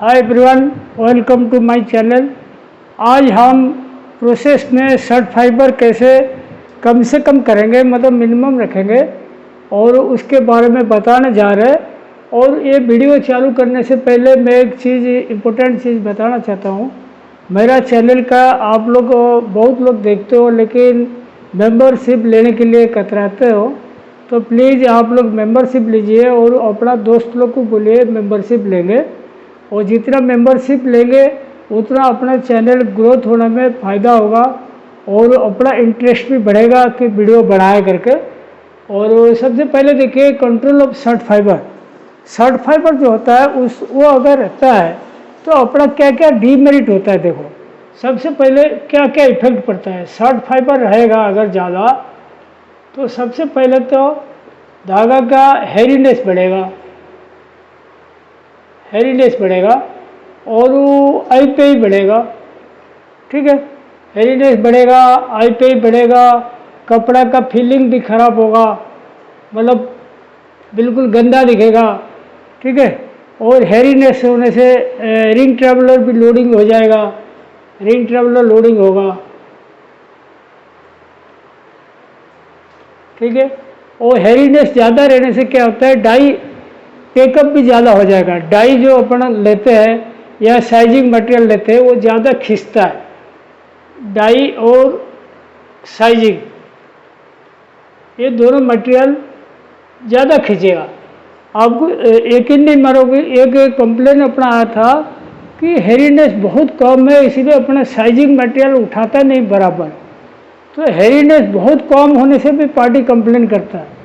Hi everyone, welcome to my channel. आज हम process में शर्ट फाइबर कैसे कम से कम करेंगे, मतलब मिनिमम रखेंगे, और उसके बारे में बताने जा रहे हैं। और ये वीडियो चालू करने से पहले मैं एक चीज़, इम्पोर्टेंट चीज़ बताना चाहता हूँ। मेरा चैनल का आप लोग बहुत लोग देखते हो, लेकिन मेंबरशिप लेने के लिए कतराते हो, तो प्लीज़ आप लोग मेंबरशिप लीजिए और अपना दोस्त लोग को बोलिए मेंबरशिप लेंगे। और जितना मेंबरशिप लेंगे उतना अपना चैनल ग्रोथ होने में फ़ायदा होगा और अपना इंटरेस्ट भी बढ़ेगा कि वीडियो बढ़ाए करके। और सबसे पहले देखिए, control of shirt fibre. Shirt fibre जो होता है वो अगर रहता है तो अपना क्या क्या डीमेरिट होता है। देखो, सबसे पहले क्या क्या इफेक्ट पड़ता है। शर्ट फाइबर रहेगा अगर ज़्यादा, तो सबसे पहले तो धागा का हेरीनेस बढ़ेगा और आई पे ही बढ़ेगा। ठीक है, हेरीनेस बढ़ेगा, आई पे ही बढ़ेगा। कपड़ा का फीलिंग भी खराब होगा, मतलब बिल्कुल गंदा दिखेगा। ठीक है, और हेरीनेस होने से रिंग ट्रेवलर भी लोडिंग हो जाएगा, रिंग ट्रेवलर लोडिंग होगा। ठीक है, और हेरीनेस ज़्यादा रहने से क्या होता है, डाई टेकअप भी ज़्यादा हो जाएगा। डाई जो अपन लेते हैं या साइजिंग मटेरियल लेते हैं वो ज़्यादा खींचता है। डाई और साइजिंग, ये दोनों मटेरियल ज़्यादा खींचेगा। आपको यकीन नहीं मारोगे, एक कंप्लेन अपना आया था कि हेरीनेस बहुत कम है, इसीलिए अपना साइजिंग मटेरियल उठाता नहीं बराबर। तो हेरीनेस बहुत कम होने से भी पार्टी कंप्लेन करता है।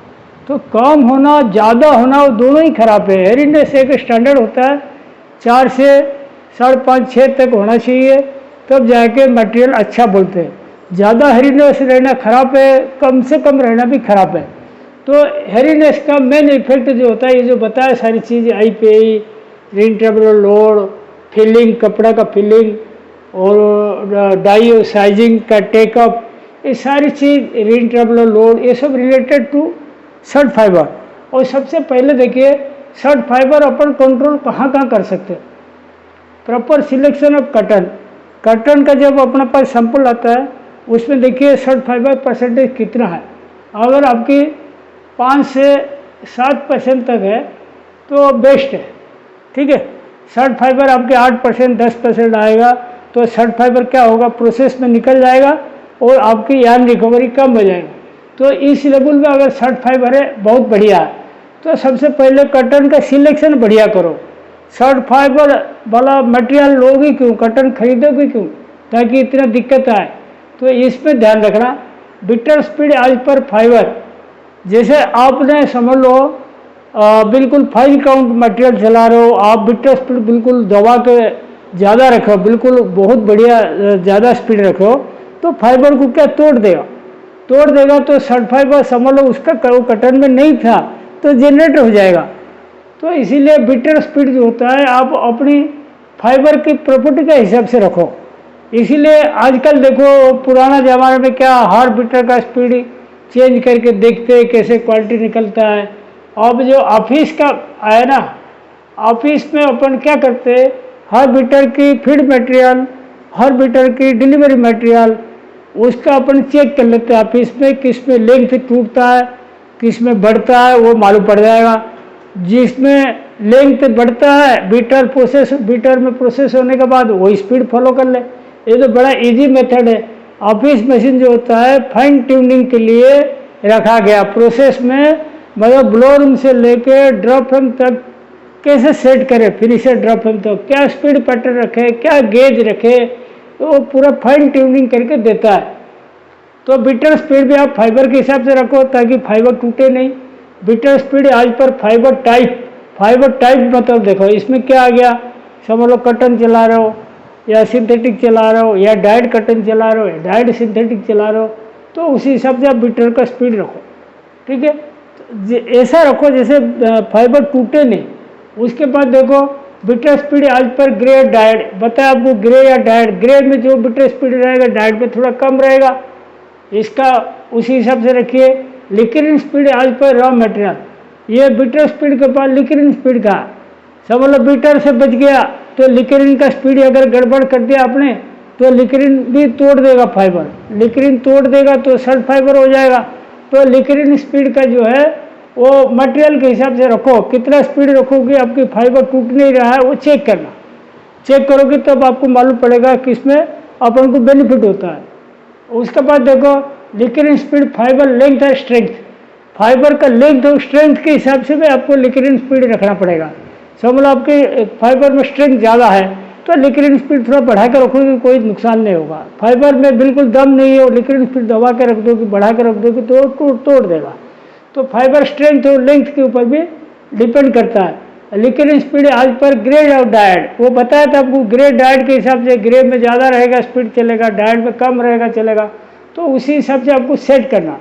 तो कम होना ज़्यादा होना वो दोनों ही खराब है। हेरीनेस एक स्टैंडर्ड होता है, 4 से 5.5 6 तक होना चाहिए, तब जाके मटेरियल अच्छा बोलते हैं। ज़्यादा हेरीनेस रहना खराब है, कम से कम रहना भी खराब है। तो हेरीनेस का मेन इफेक्ट जो होता है, ये जो बताया सारी चीज़, आई पे, रिंग ट्रेवलर लोड, फिलिंग, कपड़ा का फिलिंग, और डाई और साइजिंग का टेकअप, ये सारी चीज़, रिंग ट्रेवलर लोड, ये सब रिलेटेड टू शर्ट फाइबर। और सबसे पहले देखिए, शर्ट फाइबर अपन कंट्रोल कहाँ कहाँ कर सकते हैं। प्रॉपर सिलेक्शन ऑफ कटन का जब अपने पास सैंपल आता है, उसमें देखिए शर्ट फाइबर परसेंटेज कितना है। अगर आपकी 5 से 7% तक है तो बेस्ट है। ठीक है, शर्ट फाइबर आपके 8% 10% आएगा तो शर्ट फाइबर क्या होगा, प्रोसेस में निकल जाएगा और आपकी यार्न रिकवरी कम हो जाएगी। तो इस लेवल में अगर शर्ट फाइबर है, बहुत बढ़िया है। तो सबसे पहले कटन का सिलेक्शन बढ़िया करो। शर्ट फाइबर वाला मटेरियल लोगे क्यों, कटन खरीदोगे क्यों, ताकि इतना दिक्कत आए। तो इसमें ध्यान रखना। Bitter speed as per fibre, जैसे आपने समझ लो बिल्कुल 5 काउंट मटेरियल चला रहे हो, आप बिटर स्पीड बिल्कुल दबा के ज़्यादा रखो, बिल्कुल बहुत बढ़िया ज़्यादा स्पीड रखो, तो फाइबर को क्या तोड़ देगा। तो शर्ट फाइबर समझ लो उसका कटन में नहीं था तो जनरेट हो जाएगा। तो इसीलिए बिटर स्पीड जो होता है, आप अपनी फाइबर की प्रॉपर्टी के हिसाब से रखो। इसीलिए आजकल देखो, पुराना ज़माने में क्या, हर बिटर का स्पीड चेंज करके देखते कैसे क्वालिटी निकलता है। अब जो ऑफिस का आया ना, ऑफिस में अपन क्या करते, हर बिटर की फीड मटेरियल, हर बिटर की डिलीवरी मटेरियल, उसका अपन चेक कर लेते हैं ऑफिस में, किस में लेंथ टूटता है, किस में बढ़ता है, वो मालूम पड़ जाएगा। जिसमें लेंथ बढ़ता है, बीटर में प्रोसेस होने के बाद वो स्पीड फॉलो कर ले। ये तो बड़ा इजी मेथड है। ऑफिस मशीन जो होता है फाइन ट्यूनिंग के लिए रखा गया प्रोसेस में, मतलब ब्लो रूम से लेके ड्रॉप फ्रेम तक कैसे सेट करे, फिनिशर ड्रॉप फ्रेम तक क्या स्पीड पैटर्न रखे, क्या गेज रखे, तो वो पूरा फाइन ट्यूनिंग करके देता है। तो बिटर स्पीड भी आप फाइबर के हिसाब से रखो ताकि फाइबर टूटे नहीं। बिटर स्पीड आज पर फाइबर टाइप मतलब देखो, इसमें क्या आ गया, समझ लो कटन चला रहे हो या सिंथेटिक चला रहे हो या डाइड कटन चला रहे हो या डाइड सिंथेटिक चला रहे हो, तो उसी हिसाब से आप बिटर का स्पीड रखो। ठीक है, तो ऐसा रखो जैसे फाइबर टूटे नहीं। उसके बाद देखो, बिटर स्पीड आज पर ग्रे डाइड बताया आपको, ग्रे या डाइड, ग्रे में जो बिटर स्पीड रहेगा डाइड में थोड़ा कम रहेगा, इसका उसी हिसाब से रखिए। लिक्विड स्पीड आज पर रॉ मटेरियल, ये बिटर स्पीड के पास लिक्विड स्पीड का समझ लो बीटर से बच गया तो लिक्रिन का स्पीड अगर गड़बड़ कर दिया आपने तो लिक्रिन भी तोड़ देगा फाइबर, लिक्रिन तोड़ देगा तो शॉर्ट फाइबर हो जाएगा। तो लिक्रिन स्पीड का जो है वो मटेरियल के हिसाब से रखो, कितना स्पीड रखोगे आपकी फाइबर टूट नहीं रहा है वो चेक करना, चेक करोगे तब आपको मालूम पड़ेगा कि इसमें अपन को बेनिफिट होता है। उसके बाद देखो लिक्रिन स्पीड, फाइबर लेंथ है, स्ट्रेंथ, फाइबर का लेंथ और स्ट्रेंथ के हिसाब से भी आपको लिक्रिन स्पीड रखना पड़ेगा। समझ लो आपके फाइबर में स्ट्रेंथ ज़्यादा है तो लिक्रिन स्पीड थोड़ा बढ़ा कर रखोगे, कोई नुकसान नहीं होगा। फाइबर में बिल्कुल दम नहीं है और लिक्रिन स्पीड दबा के रख दोगे, बढ़ा के रख दोगे तो तोड़ देगा। तो फाइबर स्ट्रेंथ और लेंथ के ऊपर भी डिपेंड करता है। लिक्रिन स्पीड आज पर ग्रेड ऑफ डायड, वो बताया था आपको, ग्रेड डायड के हिसाब से ग्रे में ज़्यादा रहेगा स्पीड चलेगा, डायड में कम रहेगा चलेगा, तो उसी हिसाब से आपको सेट करना।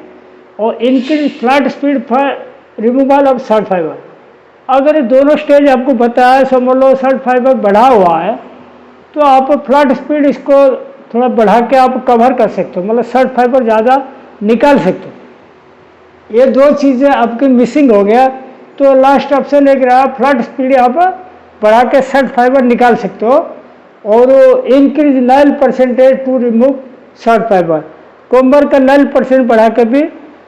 और increase flat speed for removal of short fibre, अगर दोनों स्टेज आपको पता है, समझ लो शॉर्ट फाइबर बढ़ा हुआ है तो आप फ्लैट स्पीड इसको थोड़ा बढ़ा के आप कवर कर सकते हो, मतलब शॉर्ट फाइबर ज़्यादा निकाल सकते हो। ये दो चीज़ें आपकी मिसिंग हो गया तो लास्ट ऑप्शन एक रहा फ्लैट स्पीड, आप बढ़ा के शॉर्ट फाइबर निकाल सकते हो। और increase noil percentage to remove short fibre, comber का नल परसेंट बढ़ा के भी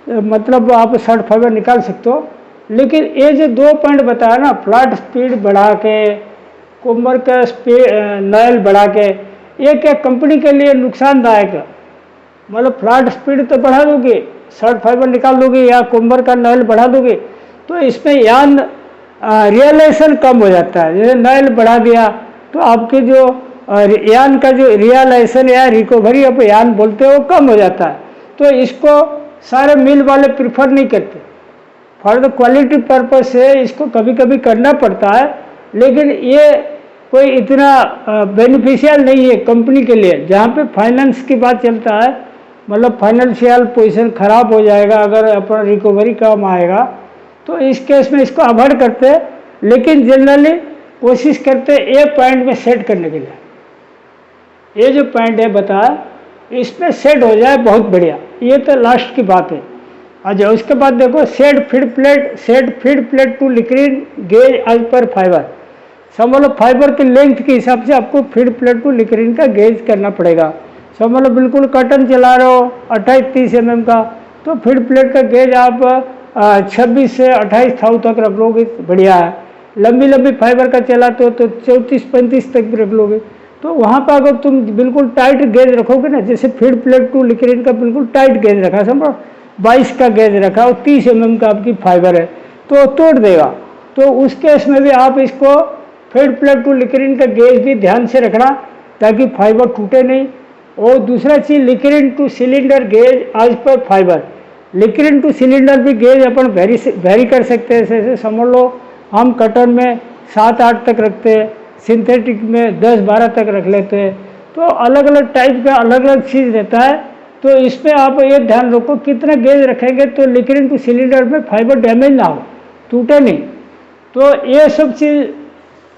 मतलब आप शॉर्ट फाइबर निकाल सकते हो। लेकिन ये जो दो पॉइंट बताया ना, फ्लैट स्पीड बढ़ा के, कोम्बर का नल बढ़ा के, ये क्या कंपनी के लिए नुकसानदायक है। मतलब फ्लैट स्पीड तो बढ़ा दोगे, शॉर्ट फाइबर निकाल दोगे या कोम्बर का नल बढ़ा दोगे तो इसमें यान रियलाइजेशन कम हो जाता है। जैसे नल बढ़ा दिया तो आपके जो यान का जो रियलाइजेशन या रिकवरी आप यान बोलते हो वो कम हो जाता है। तो इसको सारे मिल वाले प्रिफर नहीं करते, फॉर द क्वालिटी पर्पज से इसको कभी कभी करना पड़ता है, लेकिन ये कोई इतना बेनिफिशियल नहीं है कंपनी के लिए। जहाँ पे फाइनेंस की बात चलता है, मतलब फाइनेंशियल पोजीशन खराब हो जाएगा अगर अपना रिकवरी कम आएगा, तो इस केस में इसको अवॉइड करते हैं। लेकिन जनरली कोशिश करते हैं ए पॉइंट में सेट करने के लिए। ये जो पॉइंट है बताया इसमें सेट हो जाए बहुत बढ़िया, ये तो लास्ट की बात है। अच्छा उसके बाद देखो set feed plate to lickerin gauge as per fibre, समझ लो फाइबर के लेंथ के हिसाब से आपको फीड प्लेट टू लिक्रिन का गेज करना पड़ेगा। समझ लो बिल्कुल कटन चला रहे हो 28-30 mm का, तो फीड प्लेट का गेज आप 26 से 28 थाउ तक रख लोगे, बढ़िया है। लंबी फाइबर का चला तो 34-35 तक भी रख लोगे। तो वहाँ पर अगर तुम बिल्कुल टाइट गेज रखोगे ना, जैसे फीड प्लेट टू लिक्रिन का बिल्कुल टाइट गेज रखा, समझो 22 का गेज रखा और 30 mm का आपकी फाइबर है तो तोड़ देगा। तो उस केस में भी आप इसको फीड प्लेट टू लिक्रिन का गेज भी ध्यान से रखना ताकि फाइबर टूटे नहीं। और दूसरा चीज़ lickerin to cylinder gauge as per fibre, lickerin to cylinder भी गेज अपन वेरी कर सकते हैं। जैसे समझ लो हम कटन में 7-8 तक रखते हैं, सिंथेटिक में 10-12 तक रख लेते हैं, तो अलग अलग टाइप का अलग अलग चीज़ रहता है। तो इसमें आप ये ध्यान रखो कितना गेज रखेंगे तो लिक्रिन टू सिलेंडर में फाइबर डैमेज ना हो, टूटे नहीं। तो ये सब चीज़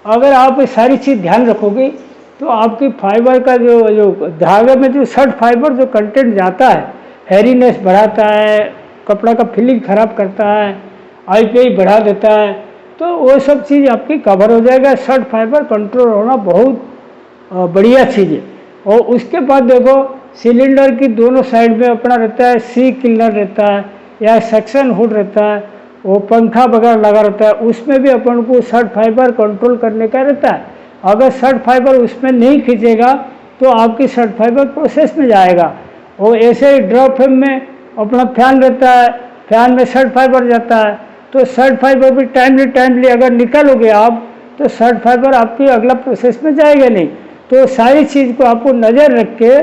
अगर आप सारी चीज़ ध्यान रखोगे तो आपकी फाइबर का जो धागे में जो शॉर्ट फाइबर जो कंटेंट जाता है, हेरीनेस बढ़ाता है, कपड़ा का फिलिंग खराब करता है, IPI बढ़ा देता है, तो वो सब चीज़ आपकी कवर हो जाएगा। शॉर्ट फाइबर कंट्रोल होना बहुत बढ़िया चीज़ है। और उसके बाद देखो सिलेंडर की दोनों साइड में अपना रहता है सी क्लीनर रहता है या सक्शन हुड रहता है, वो पंखा वगैरह लगा रहता है, उसमें भी अपन को शॉर्ट फाइबर कंट्रोल करने का रहता है। अगर शॉर्ट फाइबर उसमें नहीं खींचेगा तो आपकी शॉर्ट फाइबर प्रोसेस में जाएगा। और ऐसे ही ड्रॉप फ्रेम में अपना फैन रहता है, फैन में शॉर्ट फाइबर जाता है, तो शॉर्ट फाइबर भी टाइमली अगर निकालोगे आप तो शॉर्ट फाइबर आपकी अगला प्रोसेस में जाएगा नहीं। तो सारी चीज़ को आपको नज़र रख के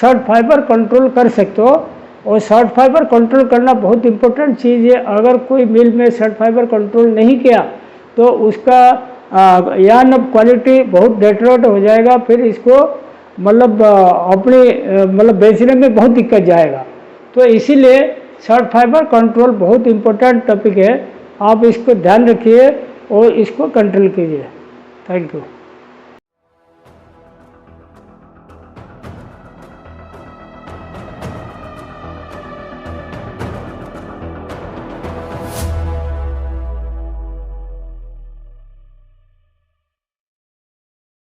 शॉर्ट फाइबर कंट्रोल कर सकते हो। और शॉर्ट फाइबर कंट्रोल करना बहुत इंपॉर्टेंट चीज़ है। अगर कोई मिल में शॉर्ट फाइबर कंट्रोल नहीं किया तो उसका यार्न क्वालिटी बहुत डेटरोट हो जाएगा, फिर इसको मतलब अपने मतलब बेचने में बहुत दिक्कत जाएगा। तो इसीलिए शॉर्ट फाइबर कंट्रोल बहुत इंपॉर्टेंट टॉपिक है, आप इसको ध्यान रखिए और इसको कंट्रोल कीजिए। Thank you.